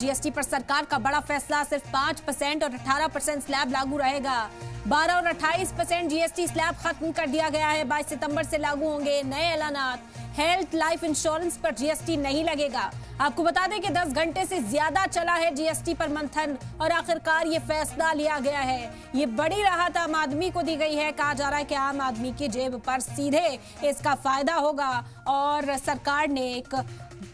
GST पर सरकार का बड़ा फैसला, सिर्फ 5% और 18% स्लैब लागू रहेगा। 12 और 28% जीएसटी स्लैब खत्म कर दिया गया है। 22 सितंबर से लागू होंगे नए ऐलानात। हेल्थ लाइफ इंश्योरेंस पर जीएसटी नहीं लगेगा। आपको बता दें कि 10 घंटे से ज्यादा चला है जीएसटी पर मंथन और आखिरकार ये फैसला लिया गया है। ये बड़ी राहत आम आदमी को दी गई है। कहा जा रहा है कि आम आदमी की जेब पर सीधे इसका फायदा होगा और सरकार ने एक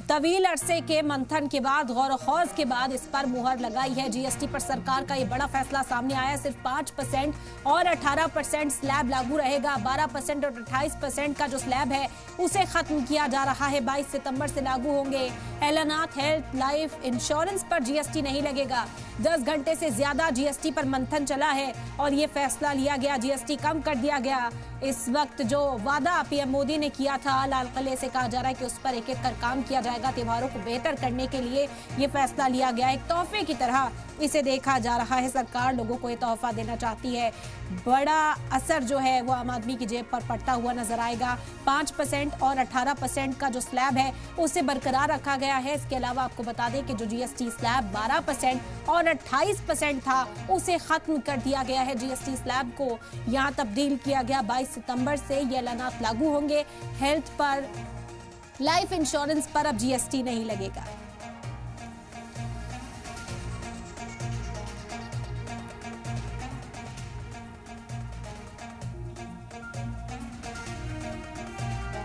तवील अरसे के मंथन के बाद, गौर खौज के बाद इस पर मुहर लगाई है। जीएसटी पर सरकार का ये बड़ा फैसला सामने आया। सिर्फ 5% और 18% स्लैब लागू रहेगा। 12% और 28% का जो स्लैब है उसे खत्म किया जा रहा है। 22 सितंबर से लागू होंगे ऐलानात। हेल्थ लाइफ इंश्योरेंस पर जीएसटी नहीं लगेगा। 10 घंटे से ज्यादा जीएसटी पर मंथन चला है और ये फैसला लिया गया। जीएसटी कम कर दिया गया। इस वक्त जो वादा पीएम मोदी ने किया था लाल किले से, कहा जा रहा है कि उस पर एक एक कर काम किया जाएगा। त्योहारों को बेहतर करने के लिए ये फैसला लिया गया। एक तोहफे की तरह इसे देखा जा रहा है। सरकार लोगों को ये तोहफा देना चाहती है। बड़ा असर जो है वो आम आदमी की जेब पर पड़ता हुआ नजर आएगा। 5% और 18% का जो स्लैब है उसे बरकरार रखा गया है। इसके अलावा आपको बता दें कि जो जीएसटी स्लैब 12% और 28% था उसे खत्म कर दिया गया है। जीएसटी स्लैब को यहाँ तब्दील किया गया। 22 सितंबर से ये ऐलानात लागू होंगे। हेल्थ पर, लाइफ इंश्योरेंस पर अब जीएसटी नहीं लगेगा।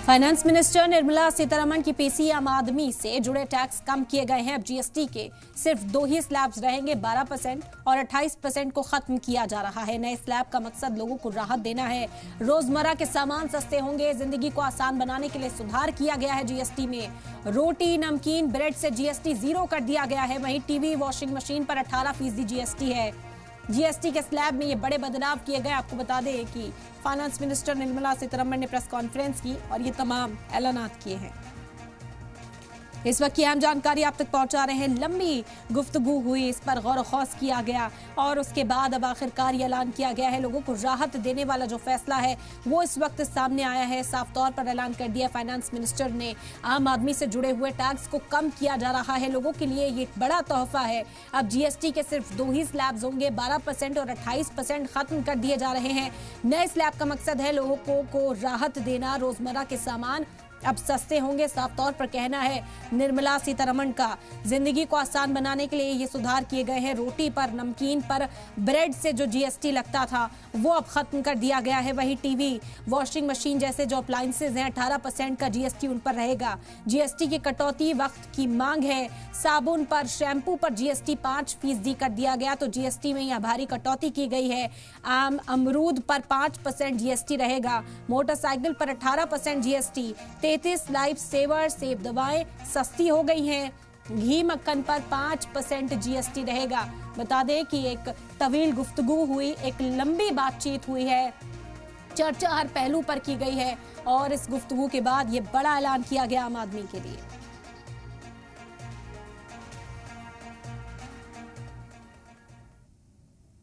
फाइनेंस मिनिस्टर निर्मला सीतारमण की पीसी आम आदमी से जुड़े टैक्स कम किए गए हैं। अब जीएसटी के सिर्फ 2 ही स्लैब्स रहेंगे। 12% और 28% को खत्म किया जा रहा है। नए स्लैब का मकसद लोगों को राहत देना है। रोजमर्रा के सामान सस्ते होंगे। जिंदगी को आसान बनाने के लिए सुधार किया गया है। जीएसटी में रोटी, नमकीन, ब्रेड से जीएसटी 0 कर दिया गया है। वहीं टीवी, वॉशिंग मशीन पर 18% जीएसटी है। जीएसटी के स्लैब में ये बड़े बदलाव किए गए। आपको बता दें कि फाइनेंस मिनिस्टर निर्मला सीतारमण ने प्रेस कॉन्फ्रेंस की और ये तमाम ऐलानात किए हैं। इस वक्त की अहम जानकारी आप तक पहुंचा रहे हैं। लंबी गुफ्तगू हुई, इस पर गौर खौज किया गया और उसके बाद अब आखिरकार ये ऐलान किया गया है। लोगों को राहत देने वाला जो फैसला है वो इस वक्त सामने आया है। साफ तौर पर ऐलान कर दिया फाइनेंस मिनिस्टर ने। आम आदमी से जुड़े हुए टैक्स को कम किया जा रहा है। लोगों के लिए ये बड़ा तोहफा है। अब जीएसटी के सिर्फ 2 ही स्लैब्स होंगे। 12% और 28% खत्म कर दिए जा रहे हैं। नए स्लैब का मकसद है लोगों को राहत देना। रोजमर्रा के सामान अब सस्ते होंगे। साफ तौर पर कहना है निर्मला सीतारमण का। जिंदगी को आसान बनाने के लिए ये सुधार किए गए हैं। रोटी पर, नमकीन पर, ब्रेड से जो जीएसटी लगता था वो अब खत्म कर दिया गया है। वही टीवी, वॉशिंग मशीन जैसे जो अप्लायंसेज हैं 18% का जीएसटी उन पर रहेगा। जीएसटी की कटौती वक्त की मांग है। साबुन पर, शैम्पू पर जीएसटी 5% कर दिया गया तो जीएसटी में यह भारी कटौती की गई है। आम अमरूद पर 5% जीएसटी रहेगा। मोटरसाइकिल पर 18% जीएसटी। 33 लाइफ सेवर सेब दवाएं सस्ती हो गई हैं। घी, मक्खन पर 5% जीएसटी रहेगा। बता दें कि एक तवील गुफ्तगू हुई, एक लंबी बातचीत हुई है। चर्चा हर पहलू पर की गई है और इस गुफ्तगू के बाद ये बड़ा ऐलान किया गया आम आदमी के लिए।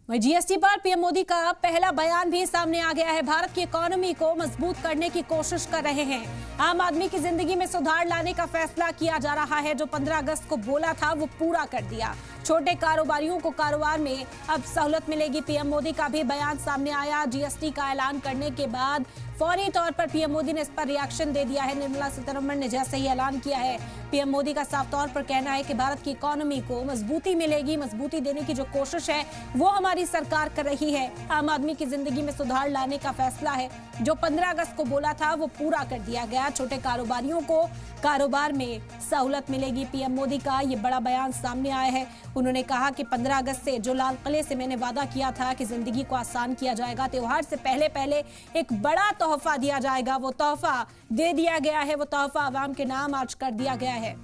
जीएसटी पर पीएम मोदी का पहला बयान भी सामने आ गया है। भारत की इकोनॉमी को मजबूत करने की कोशिश कर रहे हैं। आम आदमी की जिंदगी में सुधार लाने का फैसला किया जा रहा है। जो 15 अगस्त को बोला था वो पूरा कर दिया। छोटे कारोबारियों को कारोबार में अब सहूलत मिलेगी। पीएम मोदी का भी बयान सामने आया। जीएसटी का ऐलान करने के बाद फौरी तौर पर पीएम मोदी ने इस पर रिएक्शन दे दिया है। निर्मला सीतारमण ने जैसे ही ऐलान किया है, पीएम मोदी का साफ तौर पर कहना है कि भारत की इकोनॉमी को मजबूती मिलेगी। मजबूती देने की जो कोशिश है वो हमारी सरकार कर रही है। आम आदमी की जिंदगी में सुधार लाने का फैसला है। जो 15 अगस्त को बोला था वो पूरा कर दिया गया। छोटे कारोबारियों को कारोबार में सहूलत मिलेगी। पीएम मोदी का ये बड़ा बयान सामने आया है। उन्होंने कहा कि 15 अगस्त से जो लाल किले से मैंने वादा किया था कि जिंदगी को आसान किया जाएगा, त्योहार से पहले पहले एक बड़ा तोहफा दिया जाएगा, वो तोहफा दे दिया गया है। वो तोहफा आवाम के नाम आज कर दिया गया है।